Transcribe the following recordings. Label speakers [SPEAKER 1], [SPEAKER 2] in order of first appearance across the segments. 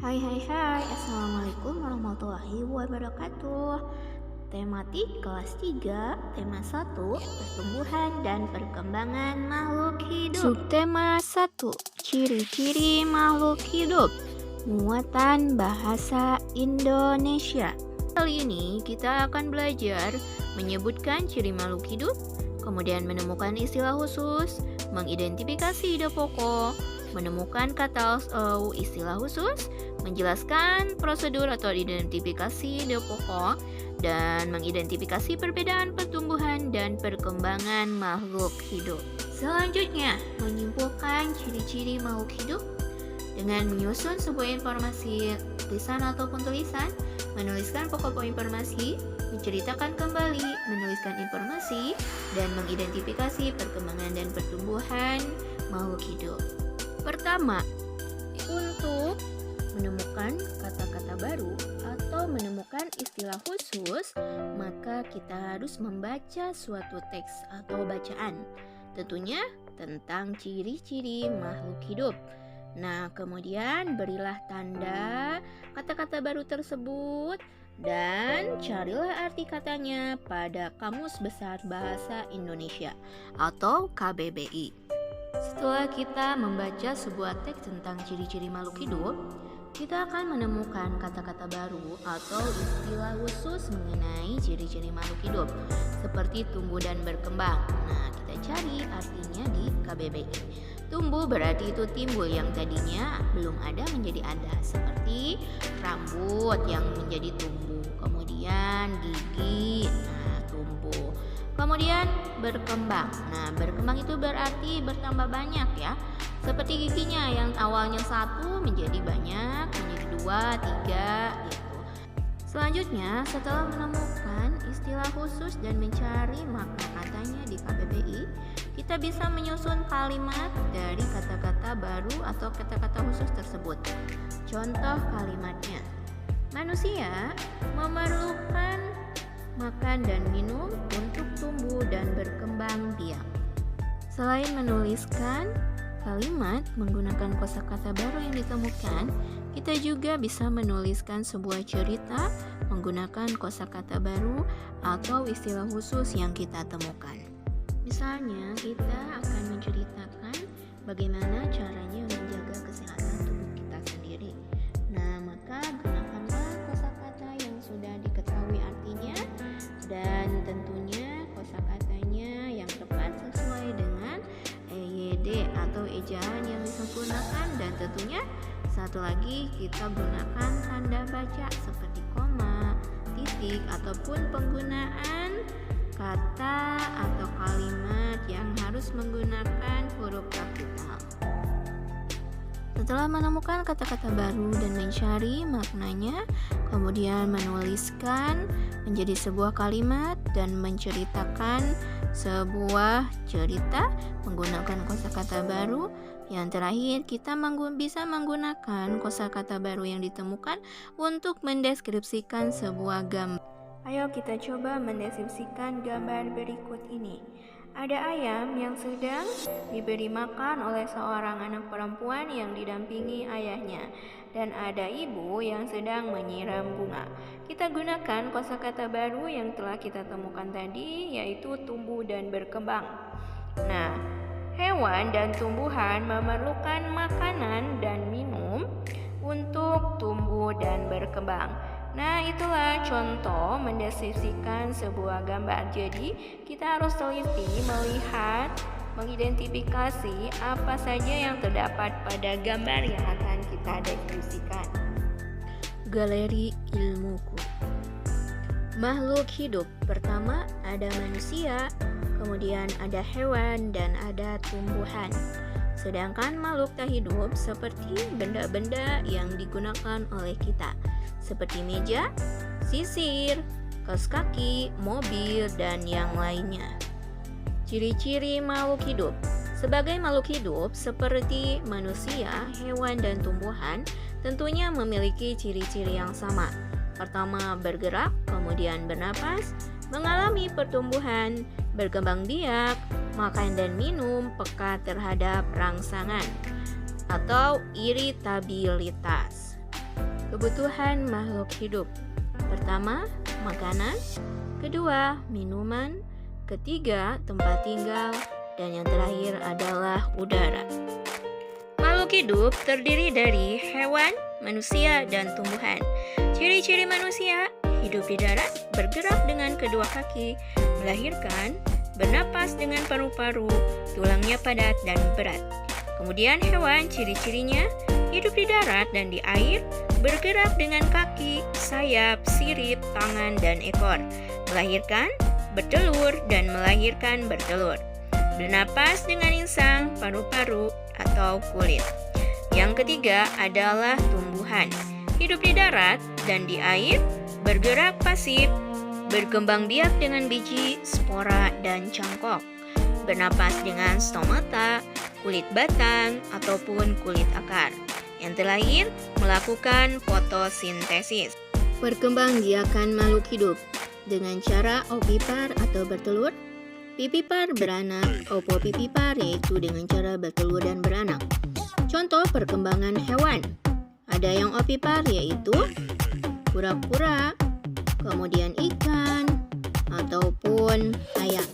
[SPEAKER 1] Hai, Assalamualaikum warahmatullahi wabarakatuh. Tematik kelas 3, tema 1, pertumbuhan dan perkembangan makhluk hidup. Subtema 1, ciri-ciri makhluk hidup. Muatan bahasa Indonesia. Kali ini kita akan belajar menyebutkan ciri makhluk hidup, kemudian menemukan istilah khusus, mengidentifikasi ide pokok, menemukan kata atau istilah khusus, menjelaskan prosedur atau identifikasi ide pokok, dan mengidentifikasi perbedaan pertumbuhan dan perkembangan makhluk hidup. Selanjutnya, menyimpulkan ciri-ciri makhluk hidup dengan menyusun sebuah informasi lisan ataupun tulisan, menuliskan pokok informasi, menceritakan kembali, menuliskan informasi, dan mengidentifikasi perkembangan dan pertumbuhan makhluk hidup. Pertama, untuk menemukan kata-kata baru atau menemukan istilah khusus, maka kita harus membaca suatu teks atau bacaan, tentunya tentang ciri-ciri makhluk hidup. Nah, kemudian berilah tanda kata-kata baru tersebut dan carilah arti katanya pada Kamus Besar Bahasa Indonesia atau KBBI. Setelah kita membaca sebuah teks tentang ciri-ciri makhluk hidup, kita akan menemukan kata-kata baru atau istilah khusus mengenai ciri-ciri makhluk hidup, seperti tumbuh dan berkembang. Nah, kita cari artinya di KBBI. Tumbuh berarti itu timbul yang tadinya belum ada menjadi ada, seperti rambut yang menjadi tumbuh, kemudian gigi, tumbuh. Kemudian berkembang. Nah, berkembang itu berarti bertambah banyak ya. Seperti giginya yang awalnya 1 menjadi banyak, menjadi 2, 3 gitu. Selanjutnya, setelah menemukan istilah khusus dan mencari makna katanya di KBBI, kita bisa menyusun kalimat dari kata-kata baru atau kata-kata khusus tersebut. Contoh kalimatnya, manusia memerlukan makan dan minum untuk tumbuh dan berkembang biak. Selain menuliskan kalimat menggunakan kosakata baru yang ditemukan, kita juga bisa menuliskan sebuah cerita menggunakan kosakata baru atau istilah khusus yang kita temukan. Misalnya, kita akan menceritakan bagaimana caranya menjaga kesehatan tubuh kita sendiri. Nah, maka gunakanlah kosakata yang sudah diketahui artinya dan tentunya kosakatanya yang tepat sesuai dengan EYD atau ejaan yang disempurnakan, dan tentunya satu lagi kita gunakan tanda baca seperti koma, titik, ataupun penggunaan kata atau kalimat yang harus menggunakan huruf kapital. Setelah menemukan kata-kata baru dan mencari maknanya, kemudian menuliskan menjadi sebuah kalimat dan menceritakan sebuah cerita menggunakan kosakata baru. Yang terakhir, kita bisa menggunakan kosakata baru yang ditemukan untuk mendeskripsikan sebuah gambar. Ayo kita coba mendeskripsikan gambar berikut ini. Ada ayam yang sedang diberi makan oleh seorang anak perempuan yang didampingi ayahnya, dan ada ibu yang sedang menyiram bunga. Kita gunakan kosakata baru yang telah kita temukan tadi, yaitu tumbuh dan berkembang. Nah, hewan dan tumbuhan memerlukan makanan dan minum untuk tumbuh dan berkembang. Nah, itulah contoh mendeskripsikan sebuah gambar. Jadi, kita harus teliti melihat, mengidentifikasi apa saja yang terdapat pada gambar yang akan kita deskripsikan. Galeri ilmuku. Makhluk hidup. Pertama ada manusia, kemudian ada hewan, dan ada tumbuhan. Sedangkan makhluk tak hidup seperti benda-benda yang digunakan oleh kita, seperti meja, sisir, kaos kaki, mobil, dan yang lainnya. Ciri-ciri makhluk hidup. Sebagai makhluk hidup seperti manusia, hewan, dan tumbuhan, tentunya memiliki ciri-ciri yang sama. Pertama, bergerak, kemudian bernapas, mengalami pertumbuhan, berkembang biak, makan dan minum, peka terhadap rangsangan, atau iritabilitas. kebutuhan makhluk hidup. Pertama, makanan. Kedua, minuman. Ketiga, tempat tinggal. Dan yang terakhir adalah udara. Makhluk hidup terdiri dari hewan, manusia, dan tumbuhan. Ciri-ciri manusia: hidup di darat, bergerak dengan kedua kaki, melahirkan, bernapas dengan paru-paru, tulangnya padat dan berat. Kemudian hewan, ciri-cirinya: hidup di darat dan di air, bergerak dengan kaki, sayap, sirip, tangan, dan ekor, melahirkan, bertelur, dan melahirkan bertelur, bernapas dengan insang, paru-paru, atau kulit. Yang ketiga adalah tumbuhan, hidup di darat dan di air, bergerak pasif, berkembang biak dengan biji, spora, dan cangkok, bernapas dengan stomata, kulit batang, ataupun kulit akar. Yang terakhir, melakukan fotosintesis. Perkembangbiakan makhluk hidup dengan cara ovipar atau bertelur, pipipar beranak, opopipipar yaitu dengan cara bertelur dan beranak. Contoh perkembangan hewan, ada yang ovipar yaitu kura-kura, kemudian ikan, ataupun ayam.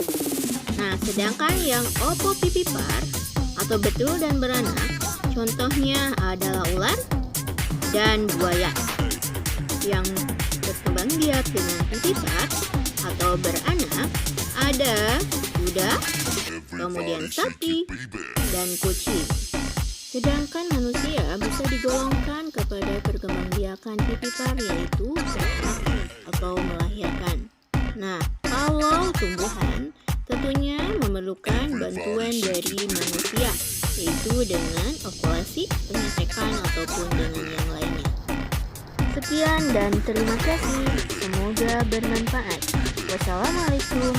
[SPEAKER 1] Nah, sedangkan yang opopipipar atau bertelur dan beranak, contohnya adalah ular dan buaya. Yang berkembang biak dengan pipipar atau beranak ada kuda, kemudian sapi, dan kucing. Sedangkan manusia bisa digolongkan kepada perkembangbiakan pipipar yaitu beranak atau melahirkan. Nah, kalau tumbuhan tentunya memerlukan bantuan dari manusia, yaitu dengan okulasi, pengecekan, ataupun dengan yang lainnya. Sekian dan terima kasih. Semoga bermanfaat. Wassalamualaikum